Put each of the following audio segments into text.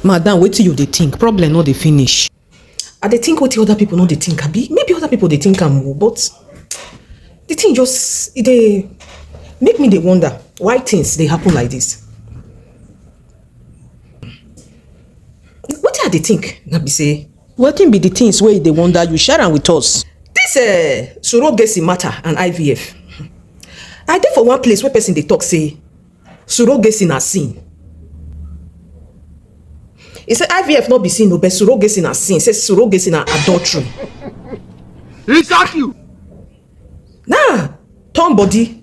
Madam, wait till you dey think. Problem no dey finish. I dey think what other people no dey think. Maybe other people dey think am more, but the thing just they make me dey wonder why things they happen like this. What I dey think? Na be say, wetin be the things where they wonder? You share am with us. This surrogacy matter and IVF. I dey for one place where person they talk say surrogacy na sin. He said IVF not be sin, no, but surrogacy na sin. He says surrogacy na adultery. Exactly. Nah, turn body.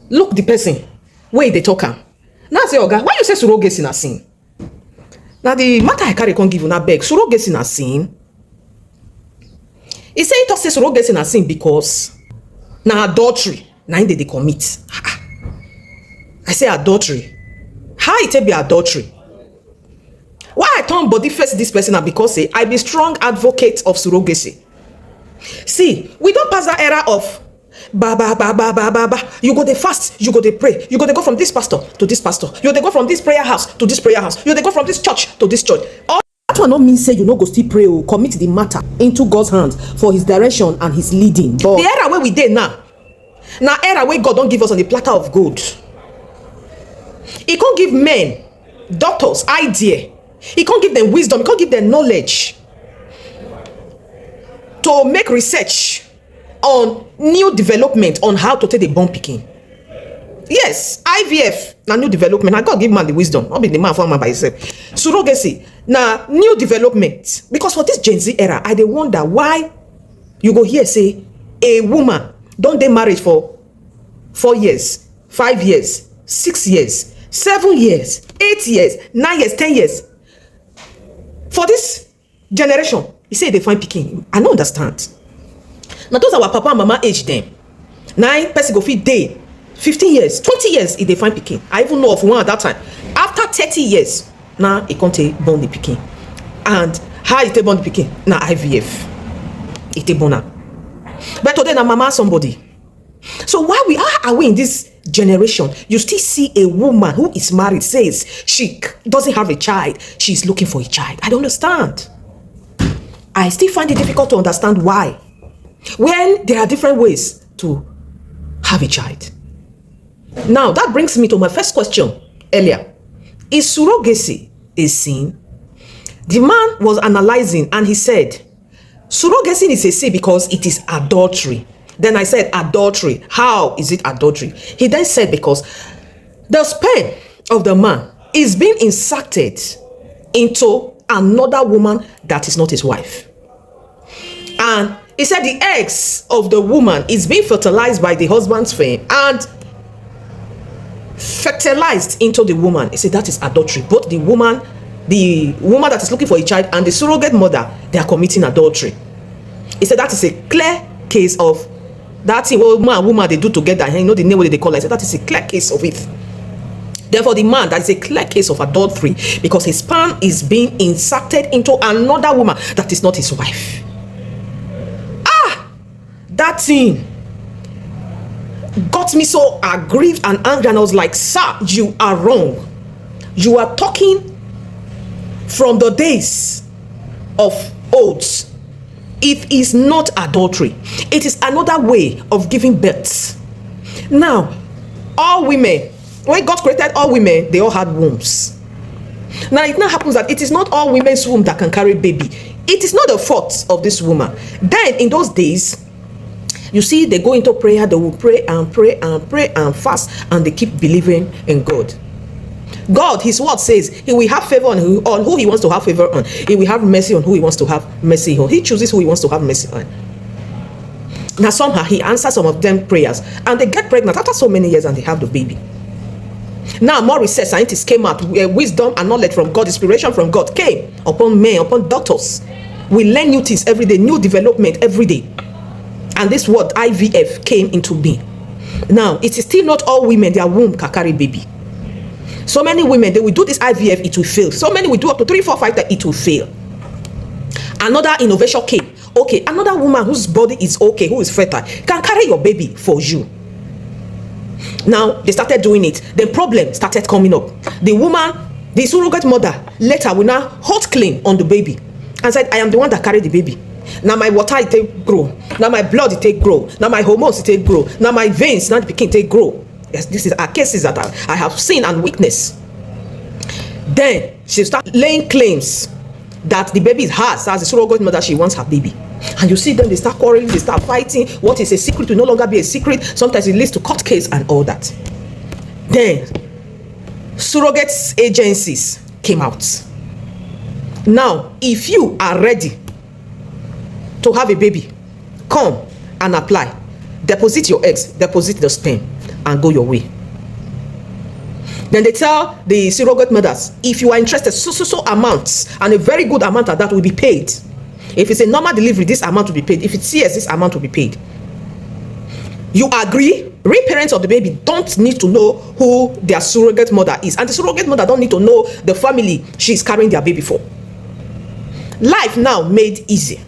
Look the person. Where they talk am. Now say, Oga, why you say surrogacy na sin? Now the matter I carry can't give you na beg. Surrogacy na sin. He say he talk say surrogacy na sin because na adultery. Na in they commit. I say adultery. How it be adultery? Why I turn body first this person na because say I be strong advocate of surrogacy. See, we don't pass that era of you go dey fast, you go dey pray, you go dey go from this pastor to this pastor, you dey go from this prayer house to this prayer house, you dey go from this church to this church. All that one not mean say you no go still pray or commit the matter into God's hands for his direction and his leading. But the era where we dey now era where God don't give us on the platter of gold. He can't give men, doctors, idea. He can't give them wisdom. He can't give them knowledge to make research on new development on how to take the born pikin. Yes, IVF na new development. I God give man the wisdom. Not be the man for man by himself. Surrogacy na new development. Because for this Gen Z era, I dey wonder why you go here say a woman don't dey marriage for 4 years, 5 years, 6 years, 7 years, 8 years, 9 years, 10 years. For this generation, you say they find pikin. I don't understand. Now those are our papa and mama age them. 9 person go fit day, 15 years, 20 years if they find pikin. I even know of one at that time. After 30 years, now it can't take born the pikin. And how it take born the pikin? Now IVF. It take born now. But today now mama somebody. So why are we in this generation? You still see a woman who is married says she doesn't have a child. She's looking for a child. I don't understand. I still find it difficult to understand why. When there are different ways to have a child. Now that brings me to my first question earlier. Is surrogacy a sin? The man was analyzing and he said, surrogacy is a sin because it is adultery. Then I said, adultery. How is it adultery? He then said, because the sperm of the man is being inserted into another woman that is not his wife. And he said the eggs of the woman is being fertilized by the husband's sperm and fertilized into the woman. He said that is adultery. Both the woman that is looking for a child and the surrogate mother, they are committing adultery. He said that is a clear case of that thing what man and woman they do together, and you know the name what they call it. So that is a clear case of it. Therefore, the man, that is a clear case of adultery because his sperm is being inserted into another woman that is not his wife. That thing got me so aggrieved and angry, and I was like, sir, you are wrong. You are talking from the days of old. It is not adultery. It is another way of giving birth. Now, all women, when God created all women, they all had wombs. Now, it now happens that it is not all women's womb that can carry baby. It is not the fault of this woman. Then, in those days, you see, they go into prayer, they will pray and pray and pray and fast, and they keep believing in God. God, his word says, he will have favor on who he wants to have favor on. He will have mercy on who he wants to have mercy on. He chooses who he wants to have mercy on. Now, somehow, he answers some of them prayers, and they get pregnant after so many years, and they have the baby. Now, more research scientists came out, wisdom and knowledge from God, inspiration from God came upon men, upon doctors. We learn new things every day, new development every day. And this word IVF came into being. Now, it is still not all women, their womb can carry baby. So many women, they will do this IVF, it will fail. So many will do up to 3, 4, 5 times, it will fail. Another innovation came. Okay, another woman whose body is okay, who is fertile, can carry your baby for you. Now, they started doing it. The problem started coming up. The woman The surrogate mother later will now hold claim on the baby and said, I am the one that carried the baby. Now my water it take grow. Now my blood it take grow. Now my hormones it take grow. Now my veins, now the pikin take grow. Yes, this is our cases that I have seen and witnessed. Then she start laying claims that the baby is hers. As a surrogate mother, she wants her baby. And you see them, they start quarreling, they start fighting. What is a secret will no longer be a secret. Sometimes it leads to court case and all that. Then surrogate agencies came out. Now, if you are ready to have a baby, come and apply. Deposit your eggs, deposit the sperm, and go your way. Then they tell the surrogate mothers, if you are interested, so amounts, and a very good amount of that will be paid. If it's a normal delivery, this amount will be paid. If it's CS, this amount will be paid. You agree? Real parents of the baby don't need to know who their surrogate mother is, and the surrogate mother don't need to know the family she is carrying their baby for. Life now made easy.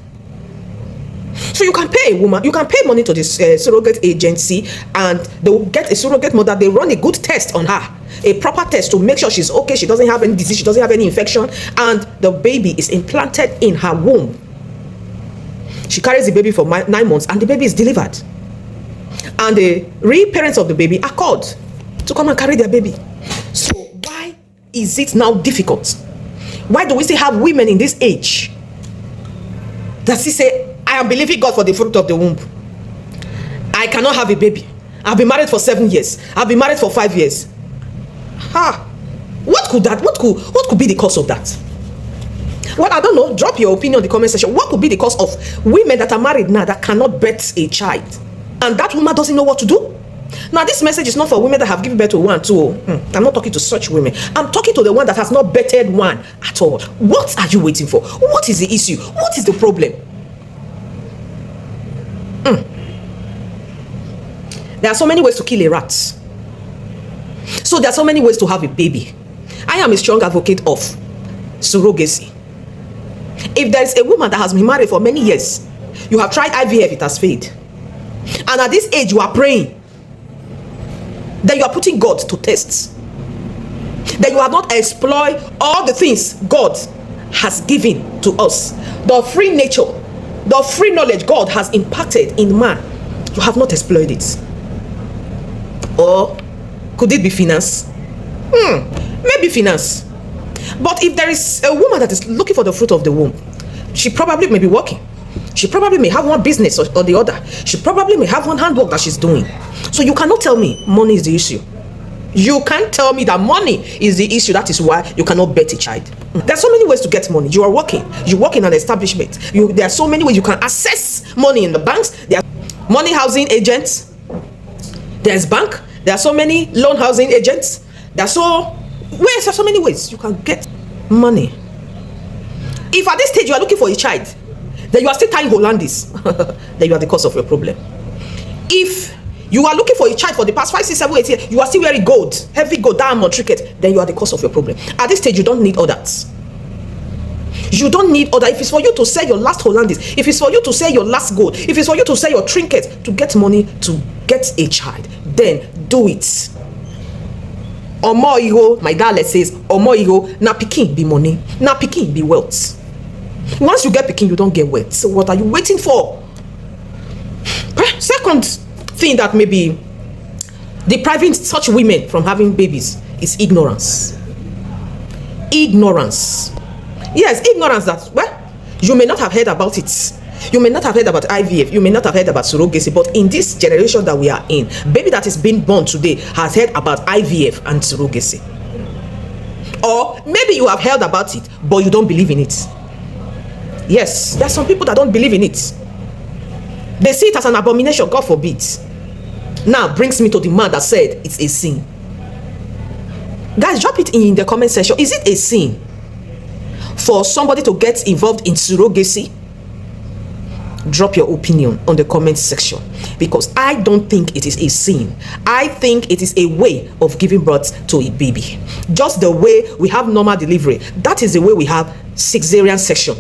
So you can pay a woman, you can pay money to this surrogate agency, and they will get a surrogate mother. They run a good test on her, a proper test to make sure she's okay, she doesn't have any disease, she doesn't have any infection, and the baby is implanted in her womb. She carries the baby for 9 months, and the baby is delivered. And the real parents of the baby are called to come and carry their baby. So why is it now difficult? Why do we still have women in this age that still say, I am believing God for the fruit of the womb? I cannot have a baby. I've been married for 7 years. I've been married for 5 years. What could be the cause of that? Well, I don't know. Drop your opinion in the comment section. What could be the cause of women that are married now that cannot birth a child? And that woman doesn't know what to do? Now, this message is not for women that have given birth to one, too. I'm not talking to such women. I'm talking to the one that has not birthed one at all. What are you waiting for? What is the issue? What is the problem? There are so many ways to kill a rat. So there are so many ways to have a baby. I am a strong advocate of surrogacy. If there is a woman that has been married for many years, you have tried IVF, it has failed, and at this age you are praying, then you are putting God to tests. Then you have not explored all the things God has given to us. The free nature, the free knowledge God has impacted in man. You have not explored it. Or could it be finance? Maybe finance. But if there is a woman that is looking for the fruit of the womb, she probably may be working. She probably may have one business or the other. She probably may have one handwork that she's doing. So you cannot tell me money is the issue. You can't tell me that money is the issue. That is why you cannot bet a child. There are so many ways to get money. You are working. You work in an establishment. There are so many ways you can access money in the banks. There are money housing agents. There's bank. There are so many loan housing agents. There are so many ways you can get money. If at this stage you are looking for a child, then you are still tying Hollandis, then you are the cause of your problem. If you are looking for a child for the past 5, 6, 7, 8 years, you are still wearing gold, heavy gold, diamond, trinket, then you are the cause of your problem. At this stage, you don't need all that. You don't need all that. If it's for you to sell your last Hollandis, if it's for you to sell your last gold, if it's for you to sell your trinket to get money to get a child, then do it. Omo iho, my dad says, Omo iho, na pikin be money, na pikin be wealth. Once you get pikin, you don't get wealth. So what are you waiting for? Second thing that may be depriving such women from having babies is ignorance. Ignorance. Yes, ignorance that, well, you may not have heard about it. You may not have heard about IVF. You may not have heard about surrogacy. But in this generation that we are in, baby that is being born today has heard about IVF and surrogacy. Or maybe you have heard about it, but you don't believe in it. Yes, there are some people that don't believe in it. They see it as an abomination, God forbid. Now brings me to the man that said it's a sin. Guys, drop it in the comment section. Is it a sin for somebody to get involved in surrogacy? Drop your opinion on the comment section, because I don't think it is a sin. I think it is a way of giving birth to a baby. Just the way we have normal delivery, that is the way we have cesarean section.